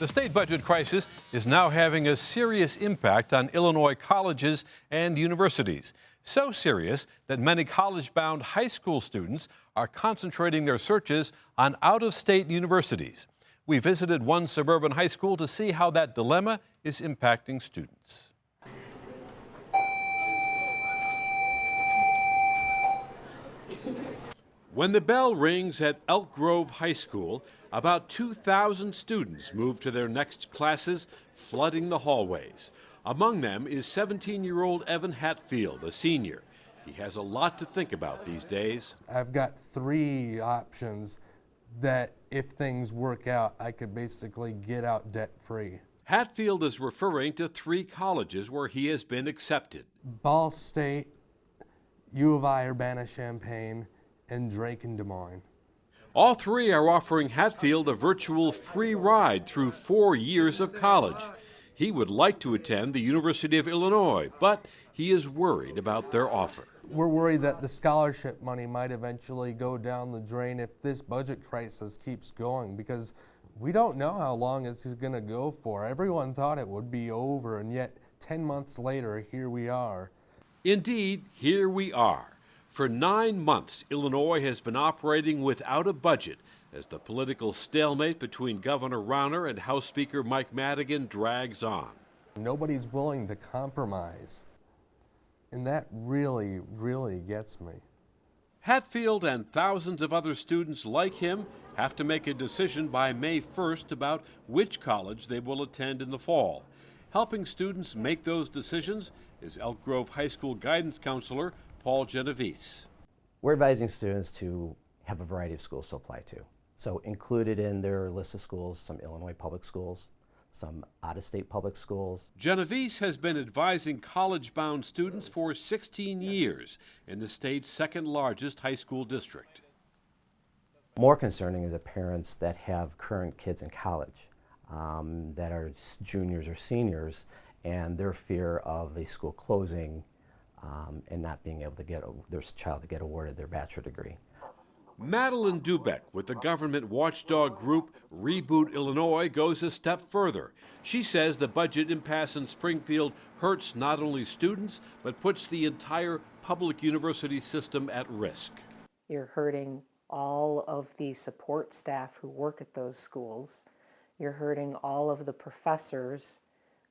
The state budget crisis is now having a serious impact on Illinois colleges and universities. So serious that many college-bound high school students are concentrating their searches on out-of-state universities. We visited one suburban high school to see how that dilemma is impacting students. When the bell rings at Elk Grove High School, about 2,000 students move to their next classes, flooding the hallways. Among them is 17-year-old Evan Hatfield, a senior. He has a lot to think about these days. I've got 3 options that if things work out, I could basically get out debt-free. Hatfield is referring to 3 colleges where he has been accepted. Ball State, U of I Urbana-Champaign, and Drake and Des Moines. All 3 are offering Hatfield a virtual free ride through 4 years of college. He would like to attend the University of Illinois, but he is worried about their offer. We're worried that the scholarship money might eventually go down the drain if this budget crisis keeps going, because we don't know how long it's going to go for. Everyone thought it would be over, and yet 10 months later, here we are. Indeed, here we are. For 9 months, Illinois has been operating without a budget as the political stalemate between Governor Rauner and House Speaker Mike Madigan drags on. Nobody's willing to compromise, and that really, really gets me. Hatfield and thousands of other students like him have to make a decision by May 1st about which college they will attend in the fall. Helping students make those decisions is Elk Grove High School guidance counselor Paul Genovese. We're advising students to have a variety of schools to apply to. So included in their list of schools, some Illinois public schools, some out-of-state public schools. Genovese has been advising college-bound students for 16 years in the state's second largest high school district. More concerning is the parents that have current kids in college that are juniors or seniors, and their fear of a school closing and not being able to get their child to get awarded their bachelor degree. Madeline Dubeck with the government watchdog group Reboot Illinois goes a step further. She says the budget impasse in Springfield hurts not only students, but puts the entire public university system at risk. You're hurting all of the support staff who work at those schools. You're hurting all of the professors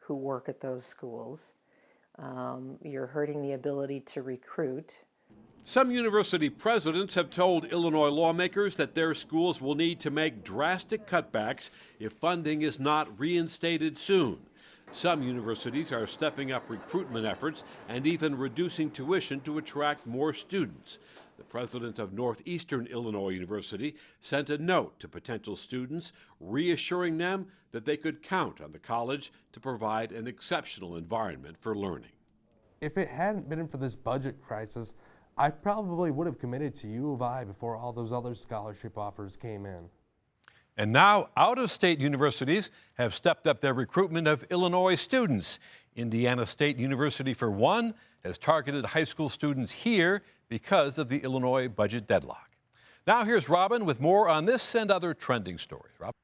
who work at those schools. You're hurting the ability to recruit. Some university presidents have told Illinois lawmakers that their schools will need to make drastic cutbacks if funding is not reinstated soon. Some universities are stepping up recruitment efforts and even reducing tuition to attract more students. The president of Northeastern Illinois University sent a note to potential students reassuring them that they could count on the college to provide an exceptional environment for learning. If it hadn't been for this budget crisis, I probably would have committed to U of I before all those other scholarship offers came in. And now, out-of-state universities have stepped up their recruitment of Illinois students. Indiana State University, for one, has targeted high school students here because of the Illinois budget deadlock. Now here's Robin with more on this and other trending stories. Robin?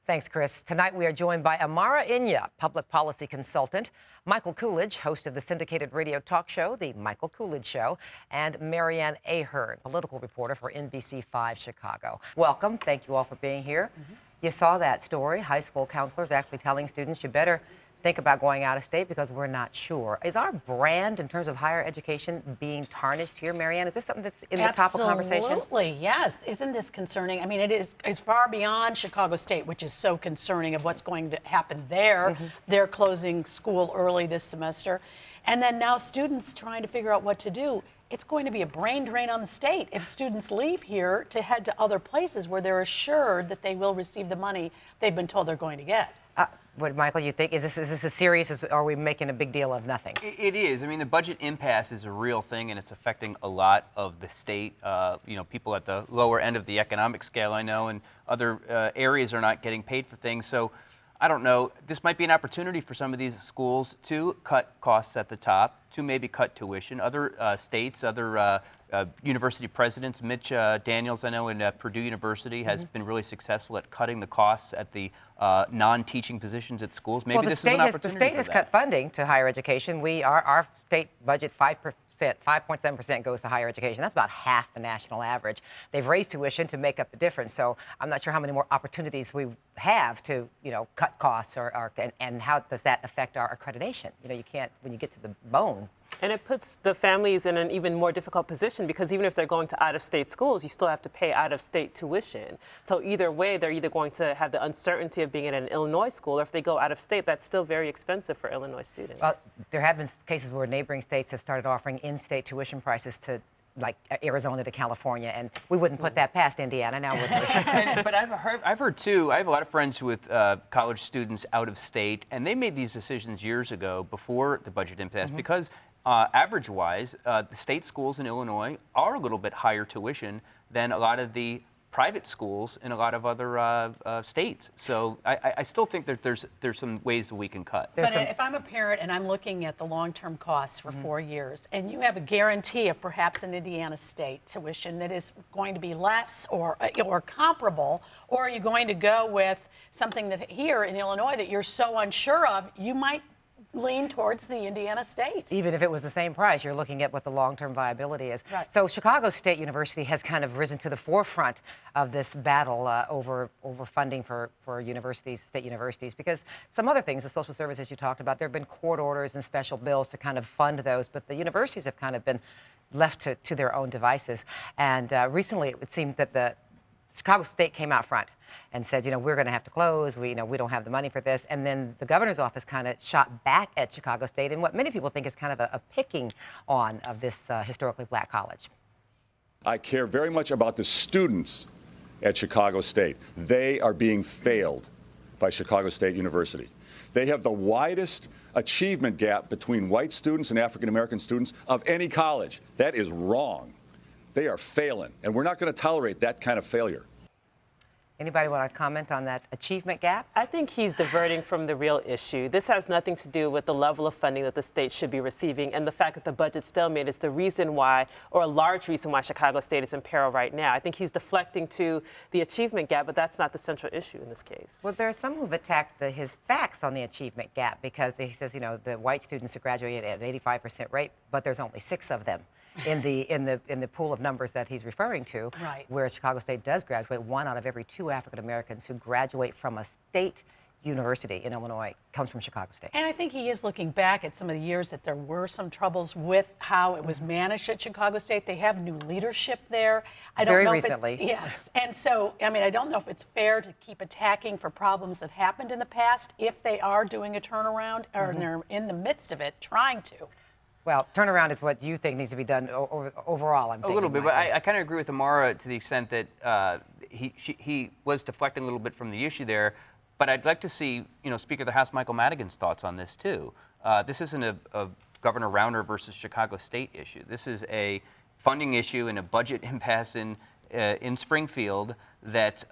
Thanks, Chris. Tonight we are joined by Amara Inya, public policy consultant, Michael Coolidge, host of the syndicated radio talk show, The Michael Coolidge Show, and Marianne Ahern, political reporter for NBC5 Chicago. Welcome. Thank you all for being here. You saw that story. High school counselors actually telling students you better think about going out of state because we're not sure. Is our brand in terms of higher education being tarnished here, Marianne? Is this something that's in the top of conversation? Absolutely, yes. Isn't this concerning? I mean, it's far beyond Chicago State, which is so concerning of what's going to happen there. They're closing school early this semester. And then now students trying to figure out what to do. It's going to be a brain drain on the state if students leave here to head to other places where they're assured that they will receive the money they've been told they're going to get. What, Michael, you think? Is this as serious as are we making a big deal of nothing? It is. I mean, the budget impasse is a real thing, and it's affecting a lot of the state. People at the lower end of the economic scale, I know, and other areas are not getting paid for things. So I don't know, this might be an opportunity for some of these schools to cut costs at the top, to maybe cut tuition. Other states, other university presidents, Mitch Daniels, I know in Purdue University, has been really successful at cutting the costs at the non-teaching positions at schools. Maybe Well, this is an opportunity the state for has that. cut funding to higher education. Our state budget 5.7% goes to higher education. That's about half the national average. They've raised tuition to make up the difference. So I'm not sure how many more opportunities we have to, cut costs and how does that affect our accreditation? You can't, when you get to the bone. And it puts the families in an even more difficult position because even if they're going to out-of-state schools, you still have to pay out-of-state tuition. So either way, they're either going to have the uncertainty of being in an Illinois school, or if they go out-of-state, that's still very expensive for Illinois students. Well, there have been cases where neighboring states have started offering in-state tuition prices to like Arizona to California, and we wouldn't put that past Indiana now, would we? But I've heard too, I have a lot of friends with college students out of state, and they made these decisions years ago before the budget impasse because average-wise, the state schools in Illinois are a little bit higher tuition than a lot of the private schools in a lot of other states. So I still think that there's some ways that we can cut. But if I'm a parent and I'm looking at the long-term costs for 4 years, and you have a guarantee of perhaps an Indiana state tuition that is going to be less or comparable, or are you going to go with something that here in Illinois that you're so unsure of, you might lean towards the Indiana state. Even if it was the same price, you're looking at what the long-term viability is. Right. So Chicago State University has kind of risen to the forefront of this battle over funding for state universities, because some other things, the social services you talked about, there have been court orders and special bills to kind of fund those, but the universities have kind of been left to their own devices. And recently it seemed that the Chicago State came out front and said, we're going to have to close. We don't have the money for this. And then the governor's office kind of shot back at Chicago State in what many people think is kind of a picking on of this historically black college. I care very much about the students at Chicago State. They are being failed by Chicago State University. They have the widest achievement gap between white students and African American students of any college. That is wrong. They are failing, and we're not going to tolerate that kind of failure. Anybody want to comment on that achievement gap? I think he's diverting from the real issue. This has nothing to do with the level of funding that the state should be receiving, and the fact that the budget stalemate is the reason why, or a large reason why, Chicago State is in peril right now. I think he's deflecting to the achievement gap, but that's not the central issue in this case. Well, there are some who've attacked his facts on the achievement gap, because he says, the white students who graduate at an 85% rate, but there's only 6 of them in the pool of numbers that he's referring to. Right. Whereas Chicago State does graduate 1 out of every 2 African Americans who graduate from a state university in Illinois comes from Chicago State. And I think he is looking back at some of the years that there were some troubles with how it was managed at Chicago State. They have new leadership there. I don't Very know recently. Yes. And so, I don't know if it's fair to keep attacking for problems that happened in the past if they are doing a turnaround or they're in the midst of it trying to. Well, turnaround is what you think needs to be done overall, I'm thinking. A little bit, but Michael. I kind of agree with Amara to the extent that he was deflecting a little bit from the issue there. But I'd like to see, Speaker of the House Michael Madigan's thoughts on this too. This isn't a Governor Rauner versus Chicago State issue. This is a funding issue and a budget impasse in Springfield that,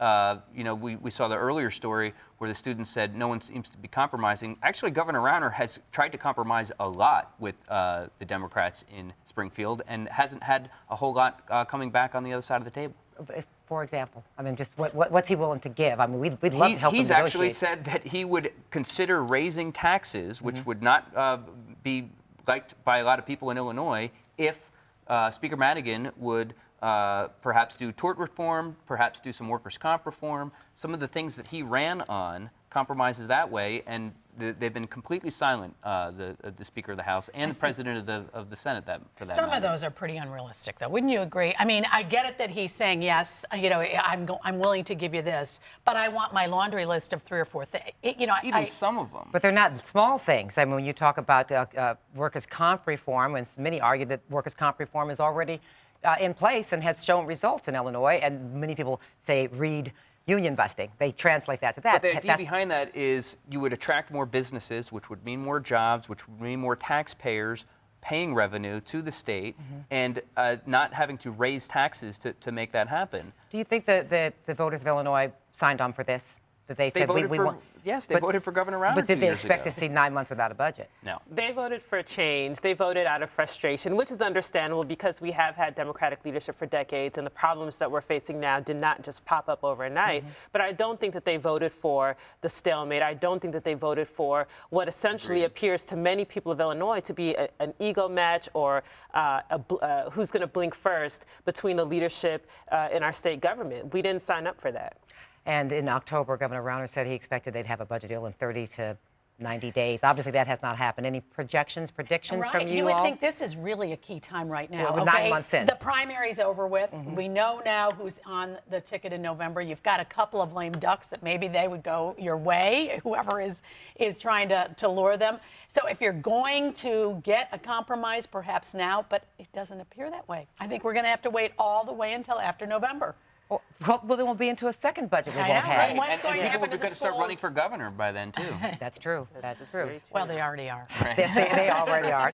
we saw the earlier story where the students said no one seems to be compromising. Actually, Governor Rauner has tried to compromise a lot with the Democrats in Springfield and hasn't had a whole lot coming back on the other side of the table. For example, just what's he willing to give? We'd love to help him He's negotiate. actually said that he would consider raising taxes, which would not be liked by a lot of people in Illinois, if Speaker Madigan would perhaps do tort reform, perhaps do some workers' comp reform. Some of the things that he ran on compromises that way, and they've been completely silent, the Speaker of the House and the President of the Senate for that Some matter. of those are pretty unrealistic, though. Wouldn't you agree? I get it that he's saying, yes, I'm willing to give you this, but I want my laundry list of 3 or 4 things. Even some of them. But they're not small things. When you talk about workers' comp reform, and many argue that workers' comp reform is already in place and has shown results in Illinois, and many people say read union busting. They translate that to that. But the idea behind that is you would attract more businesses, which would mean more jobs, which would mean more taxpayers paying revenue to the state, and not having to raise taxes to make that happen. Do you think that the voters of Illinois signed on for this? That they They said voted we for, want. yes, they voted for Governor Rauner But did 2 they years expect ago. to see 9 months without a budget? No. They voted for change. They voted out of frustration, which is understandable because we have had Democratic leadership for decades, and the problems that we're facing now did not just pop up overnight. But I don't think that they voted for the stalemate. I don't think that they voted for what essentially appears to many people of Illinois to be an ego match or who's going to blink first between the leadership in our state government. We didn't sign up for that. And in October, Governor Rauner said he expected they'd have a budget deal in 30 to 90 days. Obviously, that has not happened. Any predictions from you You would all? think this is really a key time right now. Well, we're 9 months in. The primary's over with. We know now who's on the ticket in November. You've got a couple of lame ducks that maybe they would go your way, whoever is trying to lure them. So if you're going to get a compromise, perhaps now, but it doesn't appear that way. I think we're going to have to wait all the way until after November. Well, they won't be into a second budget we I won't know, have. and what's going to people happen will to be the going to start running schools? for governor by then, too. That's true. That's true. Well, they already are. Yes, they already are.